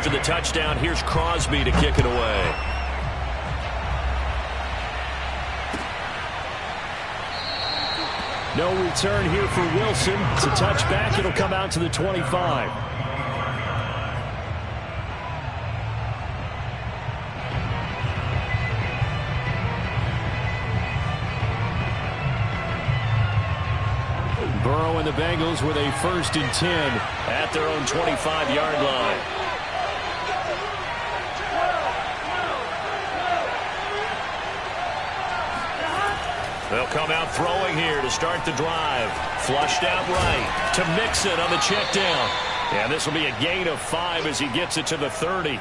after the touchdown, here's Crosby to kick it away. No return here for Wilson. It's a touchback. It'll come out to the 25. Burrow and the Bengals with a 1st and 10 at their own 25-yard line. They'll come out throwing here to start the drive. Flushed out right to Mixon on the check down. And this will be a gain of 5 as he gets it to the 30.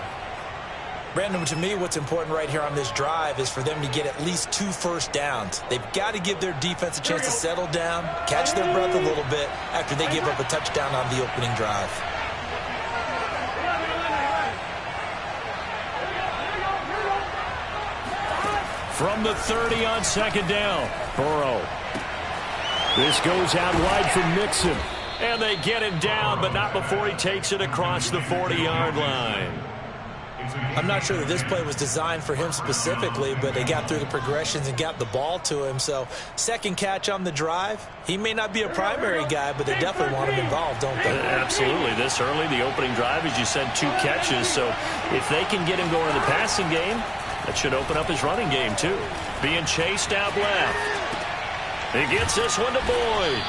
Brandon, to me, what's important right here on this drive is for them to get at least 2 first downs. They've got to give their defense a chance to settle down, catch their breath a little bit after they give up a touchdown on the opening drive. From the 30 on 2nd down, Burrow. This goes out wide for Mixon. And they get him down, but not before he takes it across the 40-yard line. I'm not sure that this play was designed for him specifically, but they got through the progressions and got the ball to him. So, 2nd catch on the drive. He may not be a primary guy, but they definitely want him involved, don't they? Absolutely. This early, the opening drive, as you said, 2 catches. So, if they can get him going in the passing game, that should open up his running game, too. Being chased out left. He gets this one to Boyd.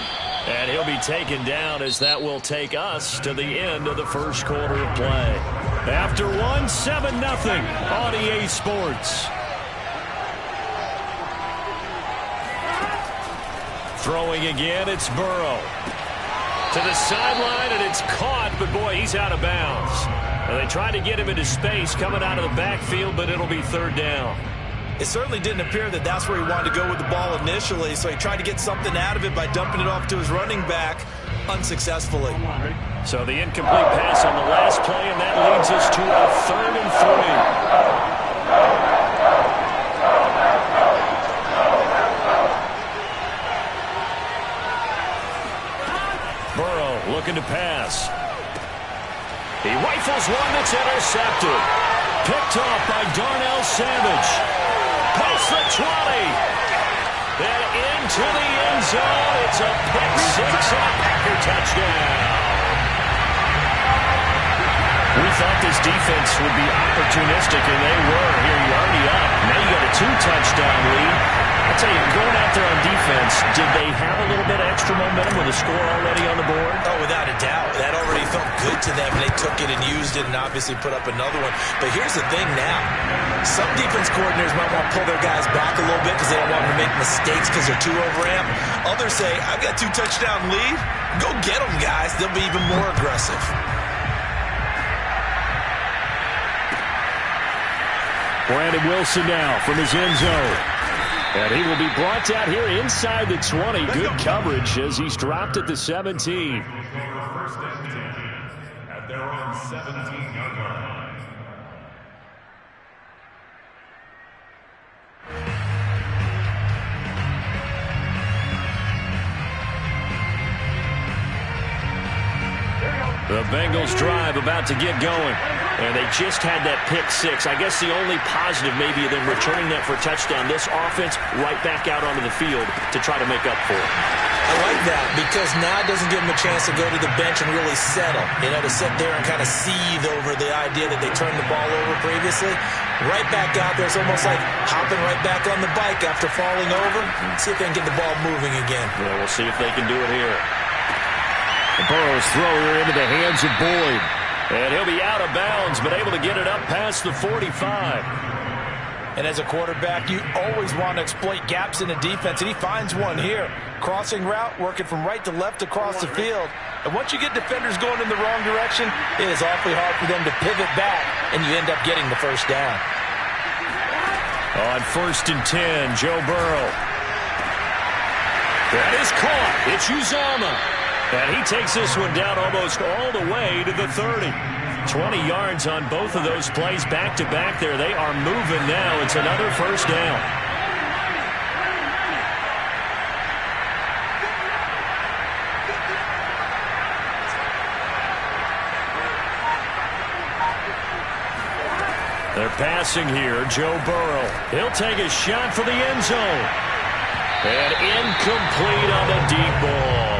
And he'll be taken down as that will take us to the end of the 1st quarter of play. After 1, 7-0 on EA Sports. Throwing again, it's Burrow. To the sideline, and it's caught, but boy, he's out of bounds. And they tried to get him into space coming out of the backfield, but it'll be 3rd down. It certainly didn't appear that that's where he wanted to go with the ball initially, so he tried to get something out of it by dumping it off to his running back unsuccessfully. So the incomplete pass on the last play, and that leads us to a 3rd and 3. Burrow looking to pass. He rifles one that's intercepted. Picked off by Darnell Savage. Past the 20. Then into the end zone. It's a pick 6 and a Packer touchdown. We thought this defense would be opportunistic, and they were. Here you're already up. Now you got a 2-touchdown lead. I tell you, going out there on defense, did they have a little bit of extra momentum with a score already on the board? Oh, without a doubt. That already felt good to them. They took it and used it and obviously put up another one. But here's the thing now. Some defense coordinators might want to pull their guys back a little bit because they don't want them to make mistakes because they're too overamped. Others say, I've got 2-touchdown lead. Go get them, guys. They'll be even more aggressive. Brandon Wilson now from his end zone. And he will be brought down here inside the 20. Good coverage as he's dropped at the 17. At their own 17-yard line. The Bengals drive about to get going. And they just had that pick 6. I guess the only positive maybe of them returning that for a touchdown. This offense right back out onto the field to try to make up for it. I like that because now it doesn't give them a chance to go to the bench and really settle. You know, to sit there and kind of seethe over the idea that they turned the ball over previously. Right back out there. It's almost like hopping right back on the bike after falling over. See if they can get the ball moving again. Yeah, we'll see if they can do it here. Burrow's throw here into the hands of Boyd. And he'll be out of bounds, but able to get it up past the 45. And as a quarterback, you always want to exploit gaps in the defense, and he finds one here. Crossing route, working from right to left across the field. And once you get defenders going in the wrong direction, it is awfully hard for them to pivot back, and you end up getting the first down. On 1st and 10, Joe Burrow. That is caught. It's Uzomah. And he takes this one down almost all the way to the 30. 20 yards on both of those plays back-to-back there. They are moving now. It's another first down. They're passing here. Joe Burrow. He'll take a shot for the end zone. And incomplete on the deep ball.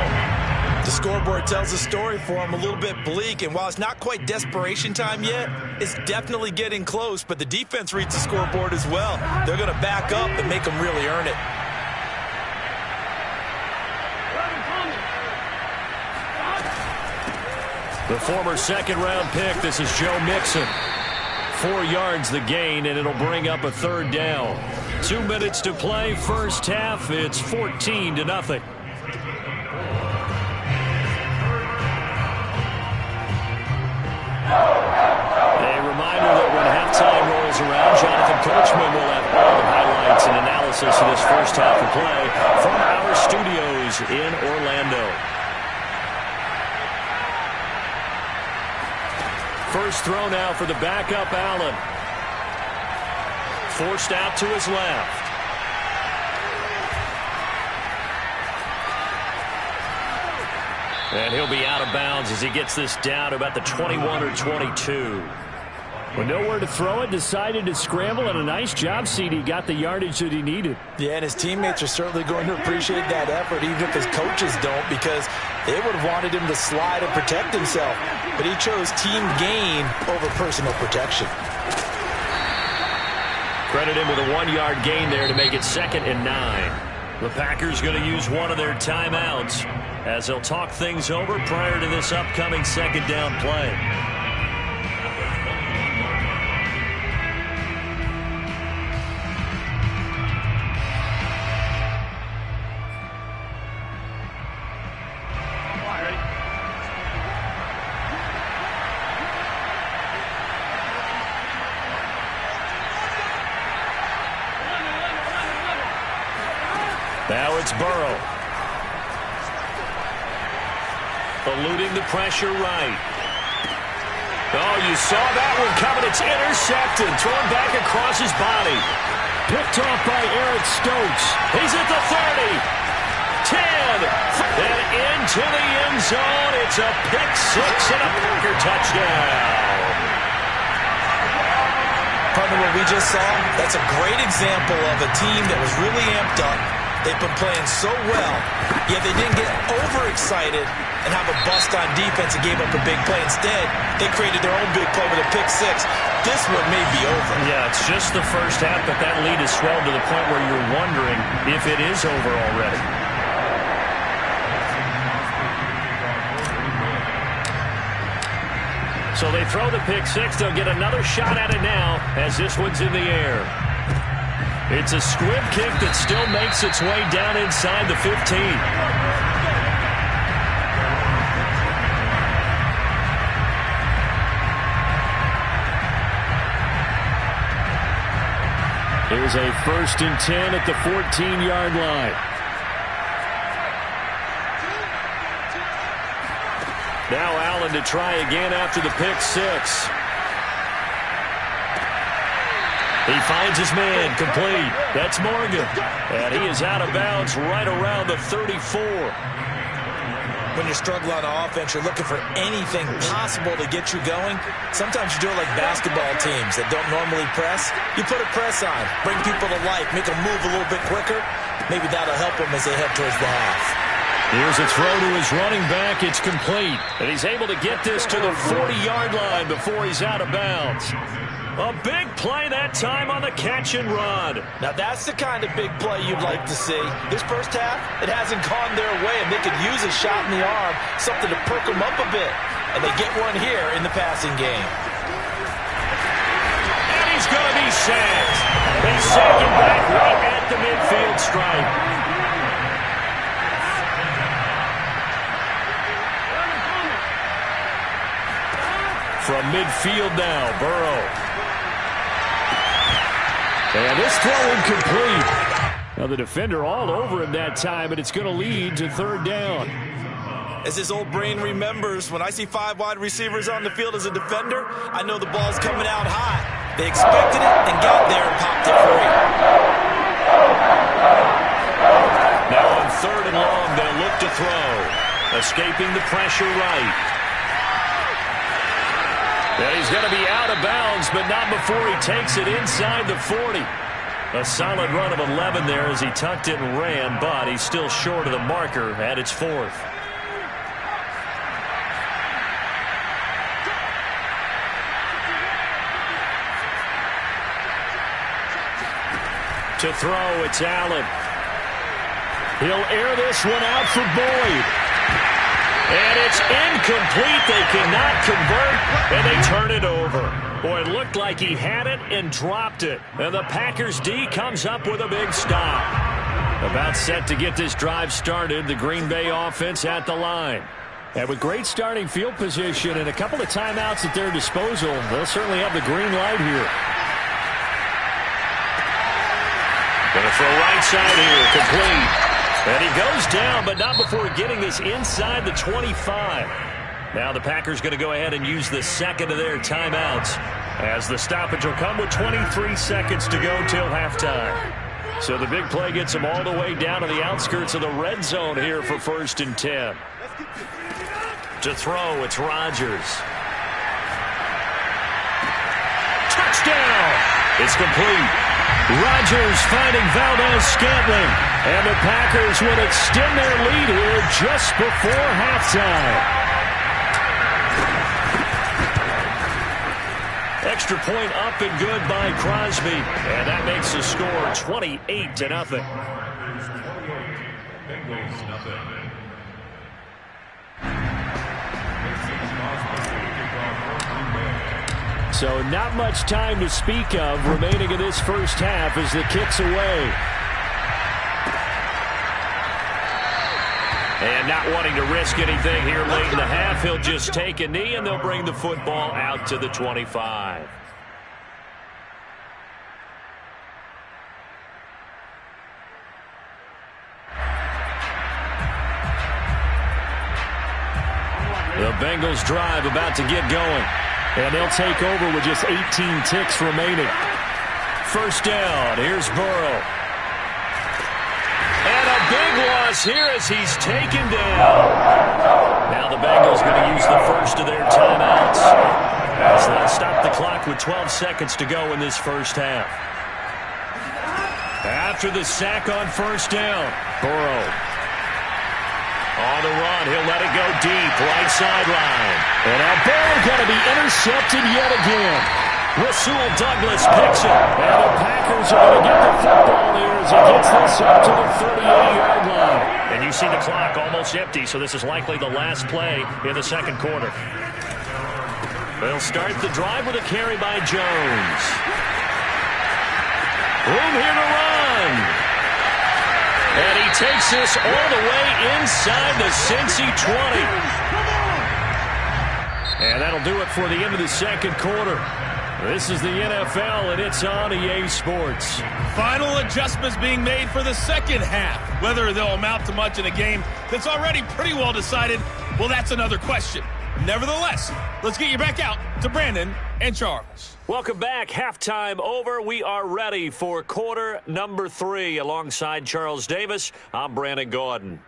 The scoreboard tells a story for him, a little bit bleak, and while it's not quite desperation time yet, it's definitely getting close, but the defense reads the scoreboard as well. They're going to back up and make them really earn it. The former second-round pick, this is Joe Mixon. 4 yards the gain, and it'll bring up a third down. 2 minutes to play, first half. It's 14-0. A reminder that when halftime rolls around, Jonathan Coachman will have all the highlights and analysis of this first half of play from our studios in Orlando. First throw now for the backup, Allen. Forced out to his left. And he'll be out of bounds as he gets this down to about the 21 or 22. With nowhere to throw it, decided to scramble, and a nice job, CD. Got the yardage that he needed. Yeah, and his teammates are certainly going to appreciate that effort, even if his coaches don't, because they would have wanted him to slide and protect himself. But he chose team gain over personal protection. Credit him with a 1-yard gain there to make it 2nd and 9. The Packers going to use one of their timeouts as they'll talk things over prior to this upcoming second down play. Now it's Burrow. Eluding the pressure right. Oh, you saw that one coming. It's intercepted. Thrown back across his body. Picked off by Eric Stokes. He's at the 30. 10. And into the end zone. It's a pick six and a Packer touchdown. Partner, what we just saw, that's a great example of a team that was really amped up. They've been playing so well, yet they didn't get overexcited and have a bust on defense and gave up a big play. Instead, they created their own big play with a pick six. This one may be over. Yeah, it's just the first half, but that lead has swelled to the point where you're wondering if it is over already. So they throw the pick six. They'll get another shot at it now as this one's in the air. It's a squib kick that still makes its way down inside the 15. Here's a 1st and 10 at the 14-yard line. Now Allen to try again after the pick six. He finds his man, complete. That's Morgan. And he is out of bounds right around the 34. When you're struggling on offense, you're looking for anything possible to get you going. Sometimes you do it like basketball teams that don't normally press. You put a press on, bring people to life, make them move a little bit quicker. Maybe that'll help them as they head towards the half. Here's a throw to his running back. It's complete. And he's able to get this to the 40-yard line before he's out of bounds. A big play that time on the catch and run. Now that's the kind of big play you'd like to see. This first half, it hasn't gone their way, and they could use a shot in the arm, something to perk them up a bit. And they get one here in the passing game. And he's going to be sacked. They sack him back right at the midfield stripe. From midfield now, Burrow. And this throw incomplete. Now the defender all over him that time, and it's going to lead to 3rd down. As his old brain remembers, when I see 5 wide receivers on the field as a defender, I know the ball's coming out high. They expected it and got there and popped it free. Now on 3rd and long, they'll look to throw. Escaping the pressure right. And he's going to be out of bounds, but not before he takes it inside the 40. A solid run of 11 there as he tucked it and ran, but he's still short of the marker at its 4th. To throw, it's Allen. He'll air this one out for Boyd. And it's incomplete. They cannot convert, and they turn it over. Boy, it looked like he had it and dropped it. And the Packers D comes up with a big stop. About set to get this drive started, the Green Bay offense at the line. And with great starting field position and a couple of timeouts at their disposal, they'll certainly have the green light here. Going to throw right side here, complete. And he goes down, but not before getting this inside the 25. Now the Packers going to go ahead and use the second of their timeouts as the stoppage will come with 23 seconds to go till halftime. So the big play gets them all the way down to the outskirts of the red zone here for 1st and 10. To throw, it's Rodgers. Touchdown! It's complete. Rodgers finding Valdez-Scantling. And the Packers will extend their lead here just before halftime. Extra point up and good by Crosby. And that makes the score 28-0. So not much time to speak of remaining in this first half as the kick's away. And not wanting to risk anything here late in the half, he'll just take a knee and they'll bring the football out to the 25. The Bengals drive about to get going. And they'll take over with just 18 ticks remaining. First down, here's Burrow. And a big loss here as he's taken down. Now the Bengals going to use the first of their timeouts as they'll stop the clock with 12 seconds to go in this first half. After the sack on first down, Burrow. On the run, he'll let it go deep, right sideline. And now Burrow going to be intercepted yet again. Rasul Douglas picks it. And the Packers are going to get the football here as he gets this up to the 38-yard line. And you see the clock almost empty, so this is likely the last play in the second quarter. They'll start the drive with a carry by Jones. Room here to run. And he takes this all the way inside the Cincy 20. And that'll do it for the end of the second quarter. This is the NFL, and it's on EA Sports. Final adjustments being made for the second half. Whether they'll amount to much in a game that's already pretty well decided, well, that's another question. Nevertheless, let's get you back out to Brandon and Charles. Welcome back. Halftime over. We are ready for quarter number 3. Alongside Charles Davis, I'm Brandon Gordon.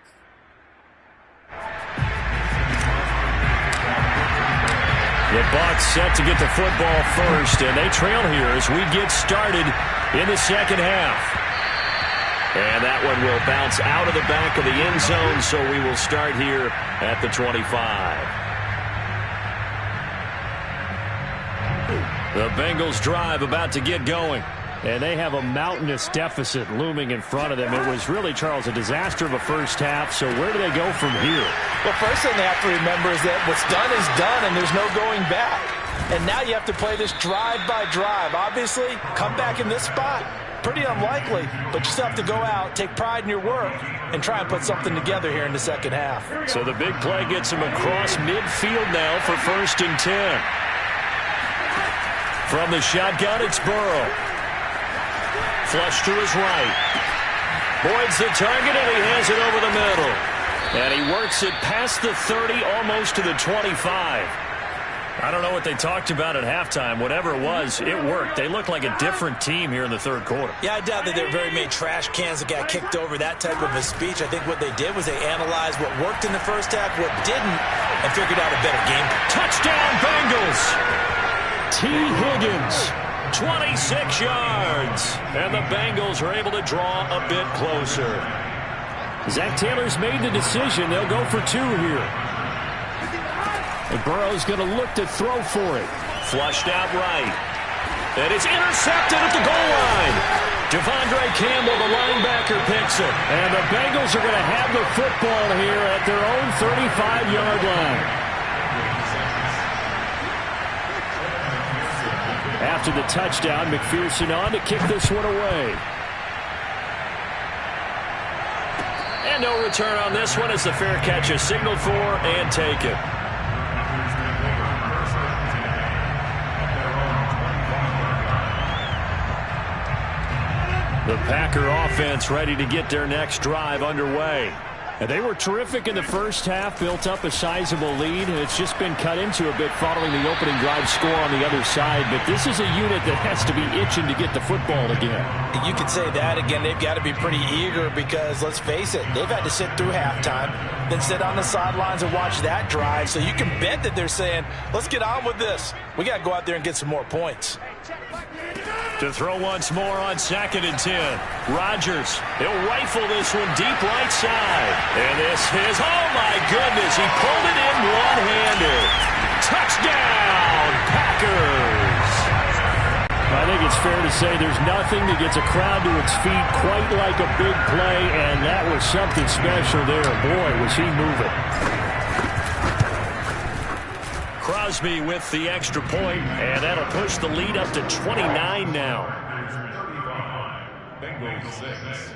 The Bucs set to get the football first, and they trail here as we get started in the second half. And that one will bounce out of the back of the end zone, so we will start here at the 25. The Bengals drive about to get going. And they have a mountainous deficit looming in front of them. It was really, Charles, a disaster of a first half. So where do they go from here? Well, first thing they have to remember is that what's done is done, and there's no going back. And now you have to play this drive by drive. Obviously, come back in this spot. Pretty unlikely, but you still have to go out, take pride in your work, and try and put something together here in the second half. So the big play gets him across midfield now for 1st and 10. From the shotgun, it's Burrow. Flush to his right. Boyd's the target, and he has it over the middle. And he works it past the 30, almost to the 25. I don't know what they talked about at halftime. Whatever it was, it worked. They look like a different team here in the third quarter. Yeah, I doubt that there were very many trash cans that got kicked over, that type of a speech. I think what they did was they analyzed what worked in the first half, what didn't, and figured out a better game. Touchdown, Bengals! T. Higgins, 26 yards. And the Bengals are able to draw a bit closer. Zach Taylor's made the decision. They'll go for 2 here. And Burrow's going to look to throw for it. Flushed out right. And it's intercepted at the goal line. Devondre Campbell, the linebacker, picks it. And the Bengals are going to have the football here at their own 35-yard line. After the touchdown, McPherson on to kick this one away. And no return on this one as the fair catch is signaled for and taken. The Packer offense ready to get their next drive underway. And they were terrific in the first half, built up a sizable lead, and it's just been cut into a bit following the opening drive score on the other side. But this is a unit that has to be itching to get the football again. You could say that again. They've got to be pretty eager because, let's face it, they've had to sit through halftime, then sit on the sidelines and watch that drive. So you can bet that they're saying, let's get on with this. We got to go out there and get some more points. To throw once more on 2nd and 10. Rodgers, he'll rifle this one deep right side. And this is, oh my goodness, he pulled it in one-handed. Touchdown, Packers! I think it's fair to say there's nothing that gets a crowd to its feet quite like a big play, and that was something special there. Boy, was he moving. Crosby with the extra point, and that'll push the lead up to 29 now. Bengals 6.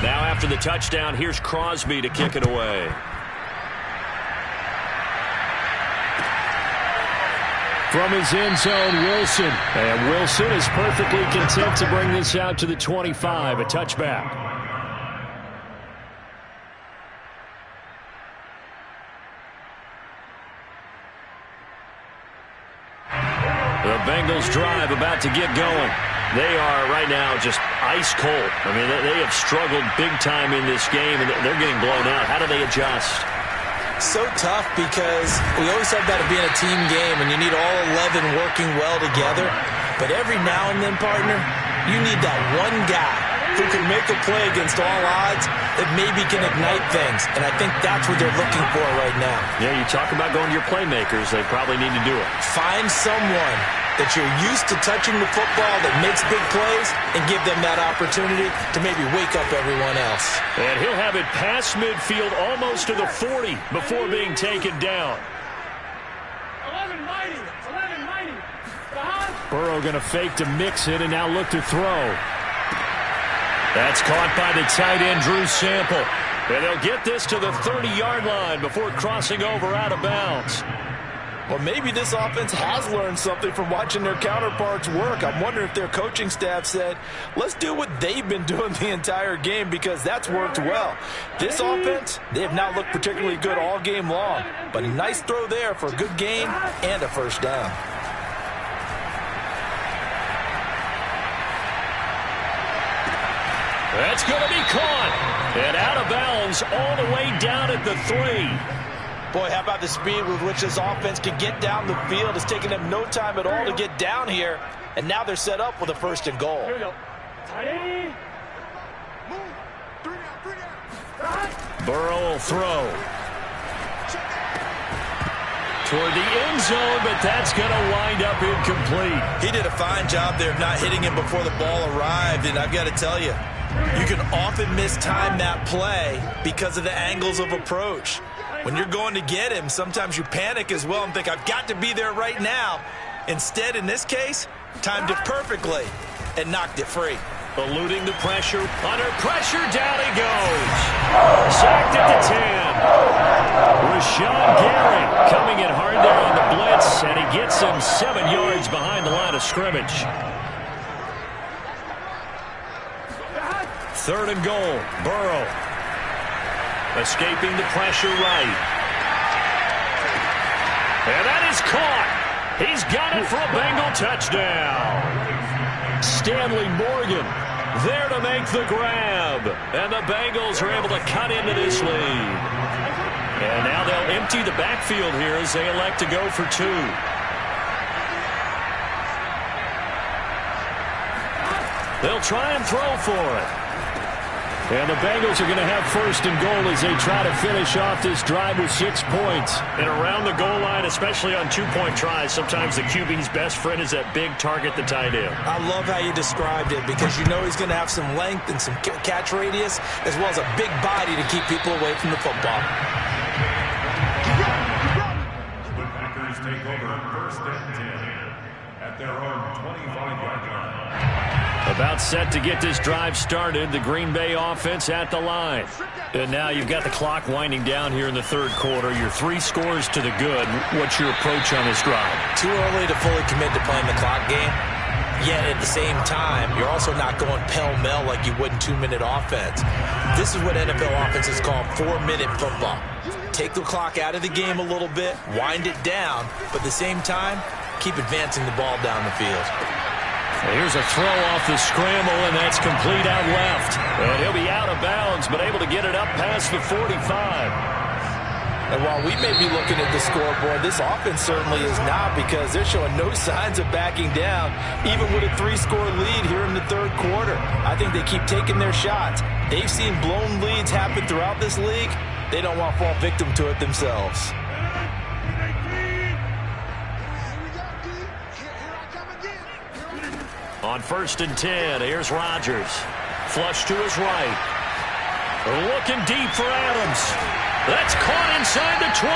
Now after the touchdown, here's Crosby to kick it away. From his end zone, Wilson. And Wilson is perfectly content to bring this out to the 25, a touchback. The Bengals drive about to get going. They are right now just ice cold. I mean, they have struggled big time in this game, and they're getting blown out. How do they adjust? So tough because we always talk about it being a team game, and you need all 11 working well together. But every now and then, partner, you need that one guy who can make a play against all odds that maybe can ignite things. And I think that's what they're looking for right now. Yeah, you talk about going to your playmakers. They probably need to do it. Find someone that you're used to touching the football that makes big plays and give them that opportunity to maybe wake up everyone else. And he'll have it past midfield almost to the 40 before being taken down. 11-mighty. Burrow going to fake to mix it and now look to throw. That's caught by the tight end, Drew Sample. And they'll get this to the 30-yard line before crossing over out of bounds. Well, maybe this offense has learned something from watching their counterparts work. I'm wondering if their coaching staff said, let's do what they've been doing the entire game because that's worked well. This offense, they have not looked particularly good all game long, but a nice throw there for a good gain and a first down. That's going to be caught. And out of bounds all the way down at the 3. Boy, how about the speed with which this offense can get down the field? It's taken them no time at all to get down here, and now they're set up with a 1st and goal. Here we go. Burrow will throw. Toward the end zone, but that's going to wind up incomplete. He did a fine job there of not hitting him before the ball arrived, and I've got to tell you, you can often mistime that play because of the angles of approach. When you're going to get him, sometimes you panic as well and think, I've got to be there right now. Instead, in this case, timed it perfectly and knocked it free. Eluding the pressure. Under pressure, down he goes. Sacked at the 10. Rashawn Gary coming in hard there on the blitz, and he gets him 7 yards behind the line of scrimmage. 3rd and goal. Burrow. Escaping the pressure right. And that is caught. He's got it for a Bengal touchdown. Stanley Morgan there to make the grab. And the Bengals are able to cut into this lead. And now they'll empty the backfield here as they elect to go for 2. They'll try and throw for it. And the Bengals are going to have first and goal as they try to finish off this drive with 6 points. And around the goal line, especially on 2-point tries, sometimes the QB's best friend is that big target, the tight end. I love how you described it because you know he's going to have some length and some catch radius as well as a big body to keep people away from the football. The Packers take over first and 10 at their own 25-yard line. About set to get this drive started. The Green Bay offense at the line. And now you've got the clock winding down here in the third quarter. Your 3 scores to the good. What's your approach on this drive? Too early to fully commit to playing the clock game. Yet at the same time, you're also not going pell-mell like you would in 2-minute offense. This is what NFL offenses call 4-minute football. Take the clock out of the game a little bit, wind it down, but at the same time, keep advancing the ball down the field. Here's a throw off the scramble, and that's complete out left. And he'll be out of bounds, but able to get it up past the 45. And while we may be looking at the scoreboard, this offense certainly is not because they're showing no signs of backing down, even with a 3-score lead here in the third quarter. I think they keep taking their shots. They've seen blown leads happen throughout this league. They don't want to fall victim to it themselves. On first and 10, here's Rodgers. Flush to his right. Looking deep for Adams. That's caught inside the 20.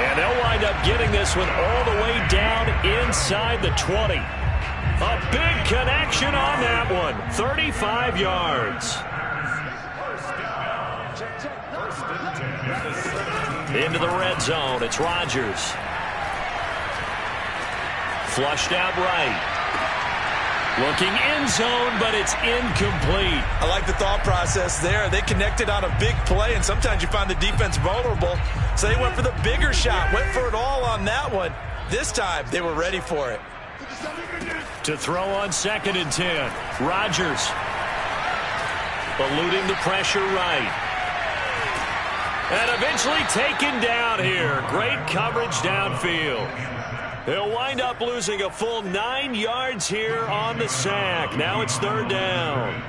And they'll wind up getting this one all the way down inside the 20. A big connection on that one. 35 yards. Into the red zone. It's Rodgers. Flushed out right. Looking end zone, but it's incomplete. I like the thought process there. They connected on a big play, and sometimes you find the defense vulnerable. So they went for the bigger shot, went for it all on that one. This time, they were ready for it. To throw on second and 10. Rodgers. Eluding the pressure right. And eventually taken down here. Great coverage downfield. They'll wind up losing a full 9 yards here on the sack. Now it's third down.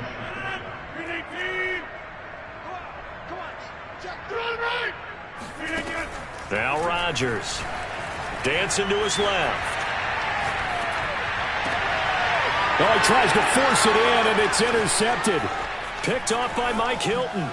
Now Rodgers. Dancing to his left. Oh, he tries to force it in, and it's intercepted. Picked off by Mike Hilton.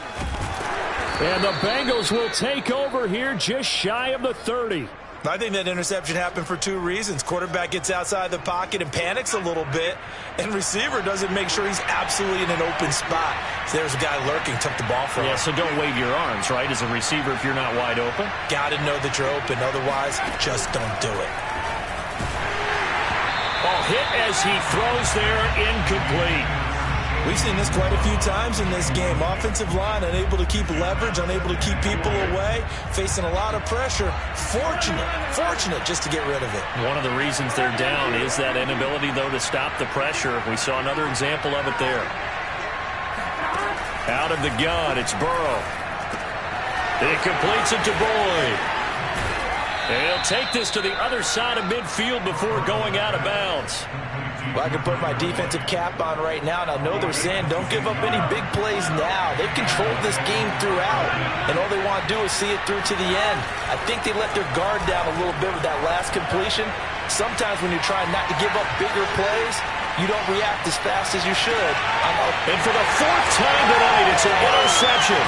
And the Bengals will take over here just shy of the 30. I think that interception happened for 2 reasons. Quarterback gets outside the pocket and panics a little bit, and receiver doesn't make sure he's absolutely in an open spot. So there's a guy lurking, took the ball from him. Yeah, so don't wave your arms, right, as a receiver if you're not wide open. Got to know that you're open. Otherwise, just don't do it. Ball hit as he throws there, incomplete. We've seen this quite a few times in this game. Offensive line unable to keep leverage, unable to keep people away, facing a lot of pressure. Fortunate just to get rid of it. One of the reasons they're down is that inability, though, to stop the pressure. We saw another example of it there. Out of the gun, it's Burrow. He completes it to Boyd. And he'll take this to the other side of midfield before going out of bounds. Well, I can put my defensive cap on right now, and I know they're saying don't give up any big plays now. They've controlled this game throughout, and all they want to do is see it through to the end. I think they let their guard down a little bit with that last completion. Sometimes when you're trying not to give up bigger plays, you don't react as fast as you should. And for the 4th time tonight, it's an interception.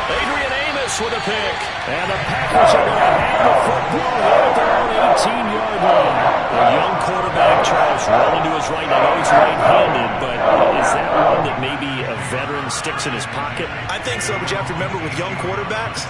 Adrian Amos with a pick. And the Packers are going to have the football here at their own 18-yard line. A young quarterback, Charles, rolling to his right. I know he's right-handed, but is that one that maybe a veteran sticks in his pocket? I think so, but you have to remember with young quarterbacks,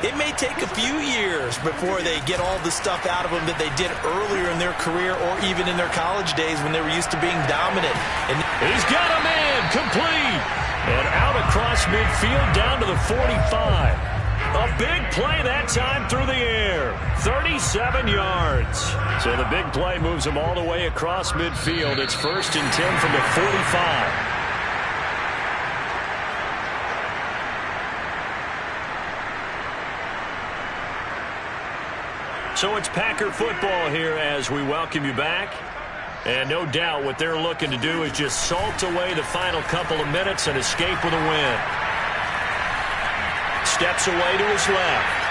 it may take a few years before they get all the stuff out of them that they did earlier in their career or even in their college days when they were used to being dominant. And he's got a man, complete. And out across midfield down to the 45. A big play that time through the air. 37 yards. So the big play moves him all the way across midfield. It's 1st and 10 from the 45. So it's Packer football here as we welcome you back. And no doubt what they're looking to do is just salt away the final couple of minutes and escape with a win. Steps away to his left.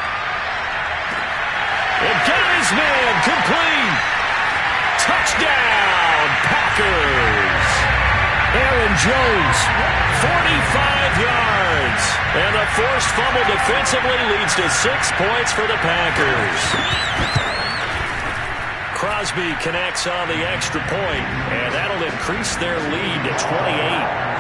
And got his man complete. Touchdown, Packers. Aaron Jones, 45 yards. And a forced fumble defensively leads to 6 points for the Packers. Crosby connects on the extra point, and that'll increase their lead to 28.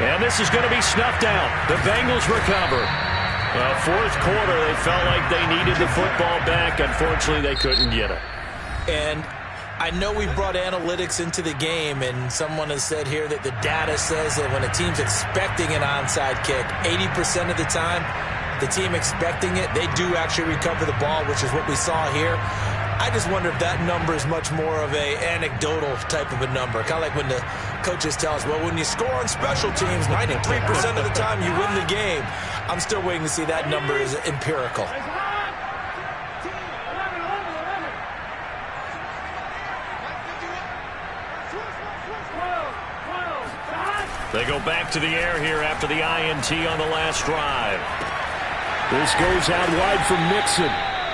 And this is going to be snuffed out. The Bengals recover. Well, 4th quarter, they felt like they needed the football back. Unfortunately, they couldn't get it. And I know we brought analytics into the game, and someone has said here that the data says that when a team's expecting an onside kick, 80% of the time, the team expecting it, they do actually recover the ball, which is what we saw here. I just wonder if that number is much more of a anecdotal type of a number. Kind of like when the coaches tell us, well, when you score on special teams, 93% of the time you win the game. I'm still waiting to see that number is empirical. They go back to the air here after the INT on the last drive. This goes out wide from Mixon.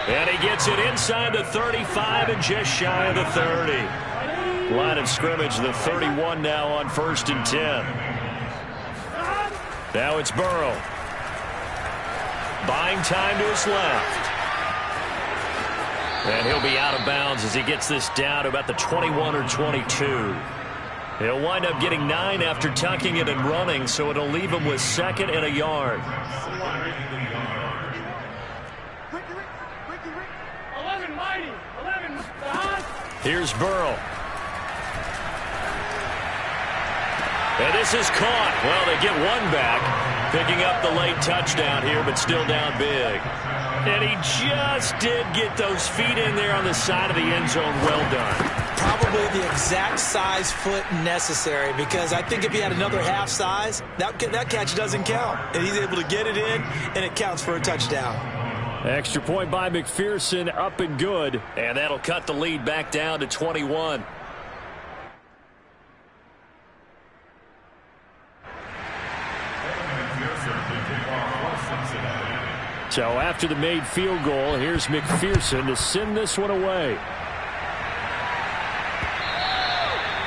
And he gets it inside the 35 and just shy of the 30. Line of scrimmage, the 31 now on 1st and 10. Now it's Burrow. Buying time to his left. And he'll be out of bounds as he gets this down to about the 21 or 22. He'll wind up getting 9 after tucking it and running, so it'll leave him with 2nd and a yard. Here's Burrow. And this is caught. Well, they get one back, picking up the late touchdown here, but still down big. And he just did get those feet in there on the side of the end zone. Well done. Probably the exact size foot necessary, because I think if he had another half size, that catch doesn't count. And he's able to get it in, and it counts for a touchdown. Extra point by McPherson, up and good. And that'll cut the lead back down to 21. So after the made field goal, here's McPherson to send this one away.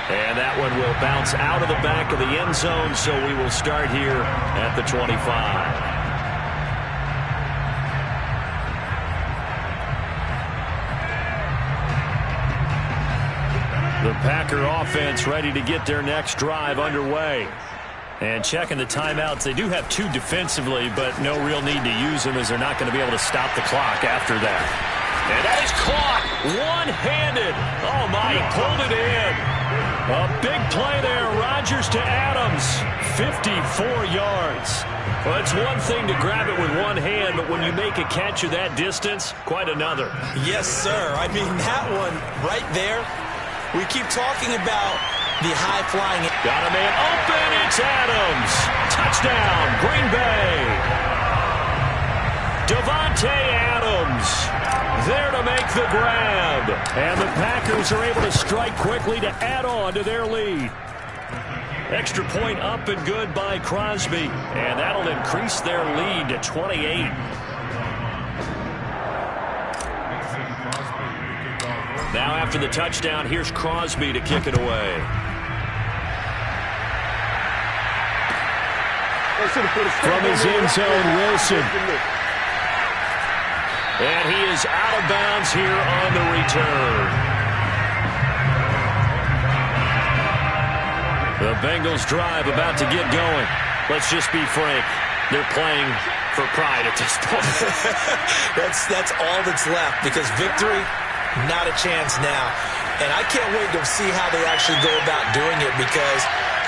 And that one will bounce out of the back of the end zone, so we will start here at the 25. The Packer offense ready to get their next drive underway. And checking the timeouts, they do have 2 defensively, but no real need to use them as they're not going to be able to stop the clock after that. And that is caught one-handed. Oh, my, he pulled it in. A big play there, Rodgers to Adams, 54 yards. Well, it's one thing to grab it with one hand, but when you make a catch of that distance, quite another. Yes, sir. I mean, that one right there, we keep talking about the high-flying. Got a man open, it's Adams. Touchdown, Green Bay. Davante Adams there to make the grab. And the Packers are able to strike quickly to add on to their lead. Extra point up and good by Crosby. And that'll increase their lead to 28. Now after the touchdown, here's Crosby to kick it away. From his end zone, Wilson. And he is out of bounds here on the return. The Bengals drive about to get going. Let's just be frank. They're playing for pride at this point. That's all that's left, because victory, not a chance now. And I can't wait to see how they actually go about doing it, because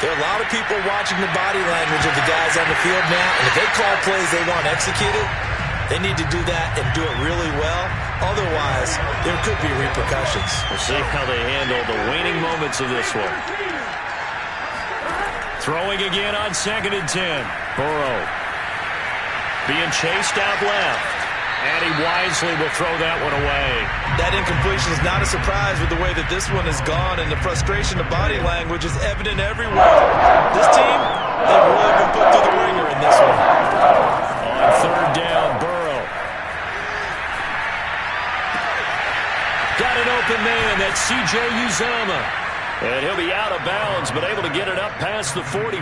there are a lot of people watching the body language of the guys on the field now, and if they call plays they want executed, they need to do that and do it really well. Otherwise, there could be repercussions. We'll see how they handle the waning moments of this one. Throwing again on 2nd and 10. Burrow being chased out left. And he wisely will throw that one away. That incompletion is not a surprise with the way that this one has gone, and the frustration of body language is evident everywhere. This team, they've really been put through the ringer in this one. On 3rd down, Burrow. Got an open man. That's C.J. Uzomah. And he'll be out of bounds, but able to get it up past the 45.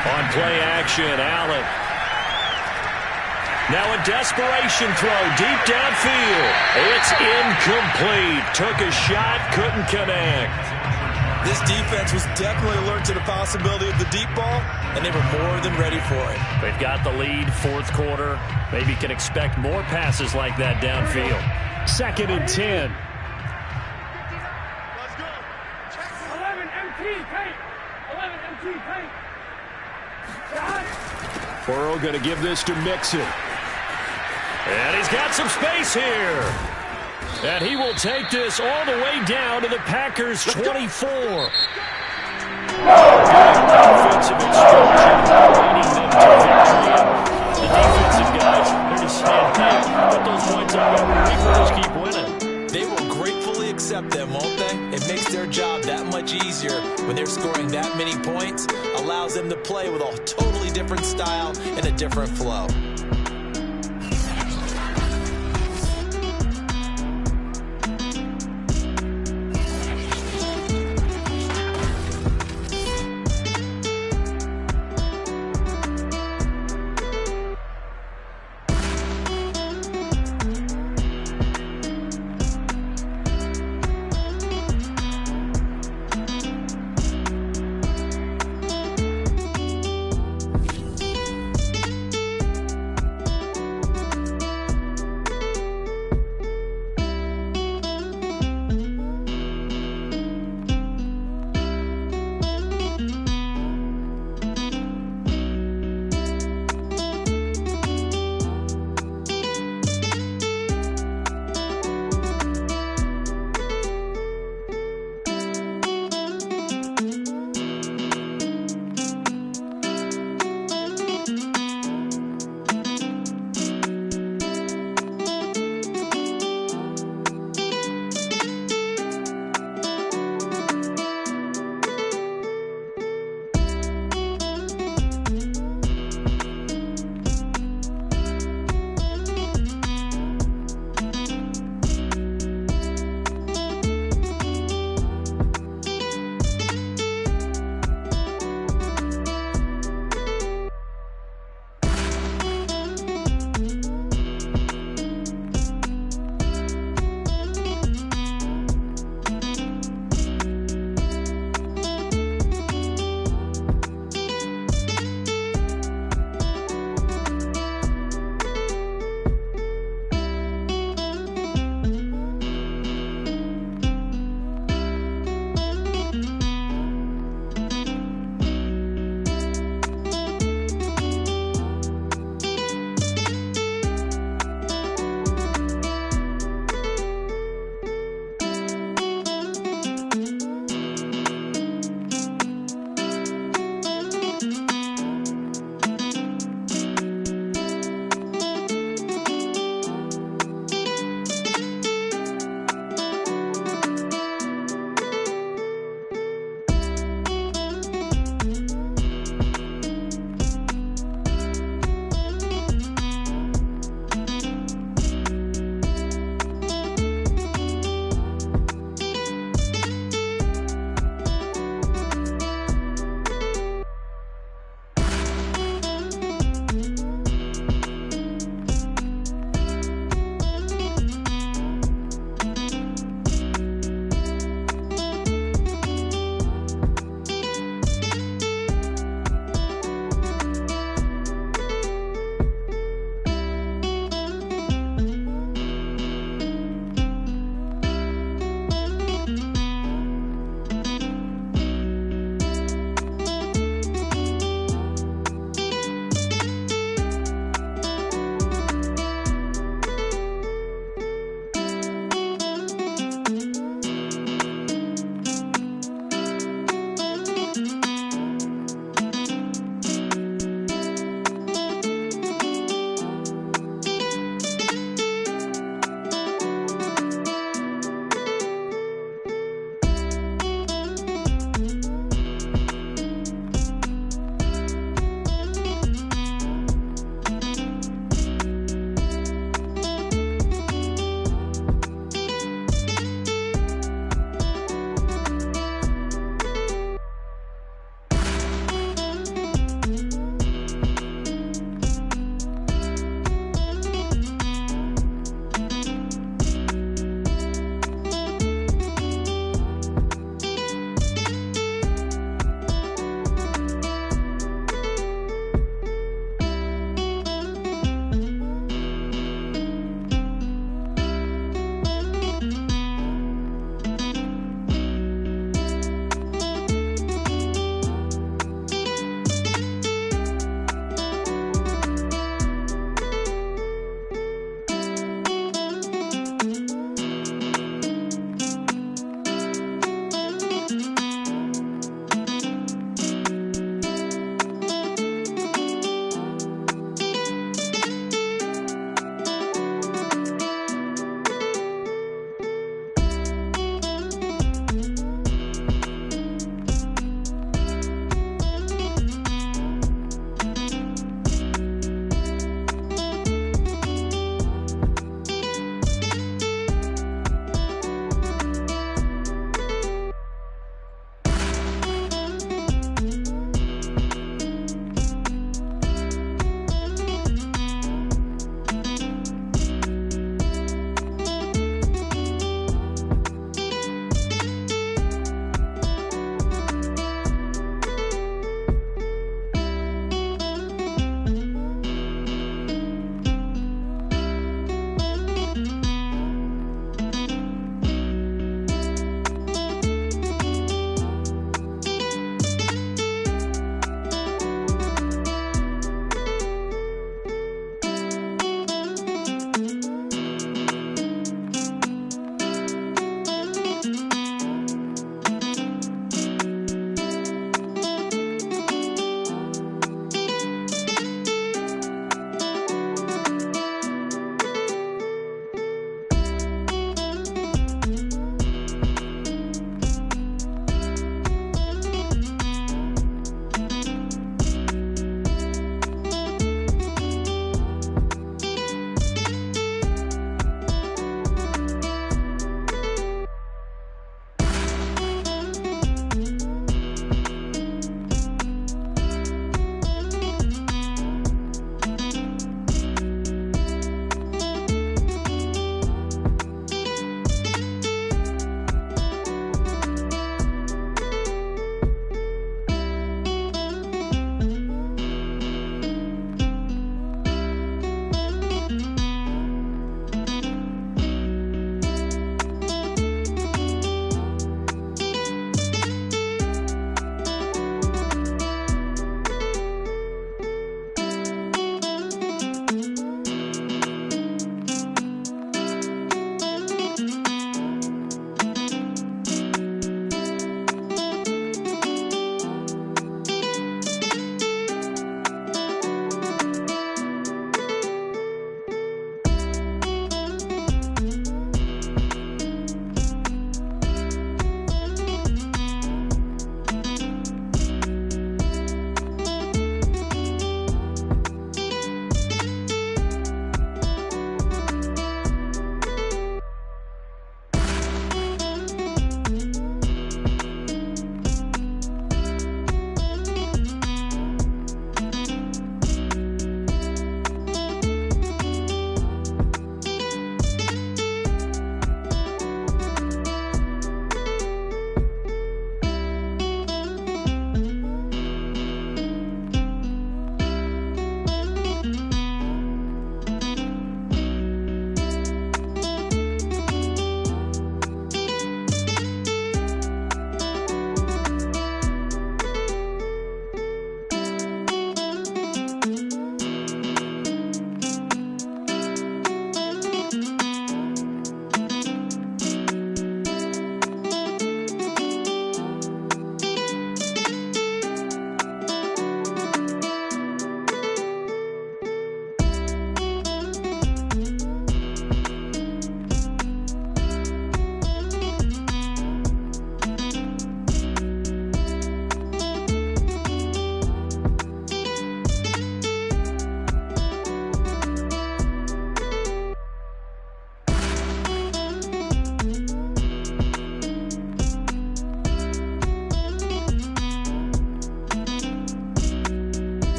On play action, Allen. Now a desperation throw deep downfield. It's incomplete. Took a shot, couldn't connect. This defense was definitely alert to the possibility of the deep ball, and they were more than ready for it. They've got the lead, 4th quarter. Maybe can expect more passes like that downfield. 2nd and 10. Let's go. 11 MT paint. 11 MT paint. Burrow going to give this to Mixon. And he's got some space here. And he will take this all the way down to the Packers' 24. Defensive instruction leading them to victory. The defensive guys, they're just saying, hey, put those points up every week. We'll just keep winning. They will gratefully accept them, won't they? It makes their job that much easier when they're scoring that many points. Allows them to play with a totally different style and a different flow.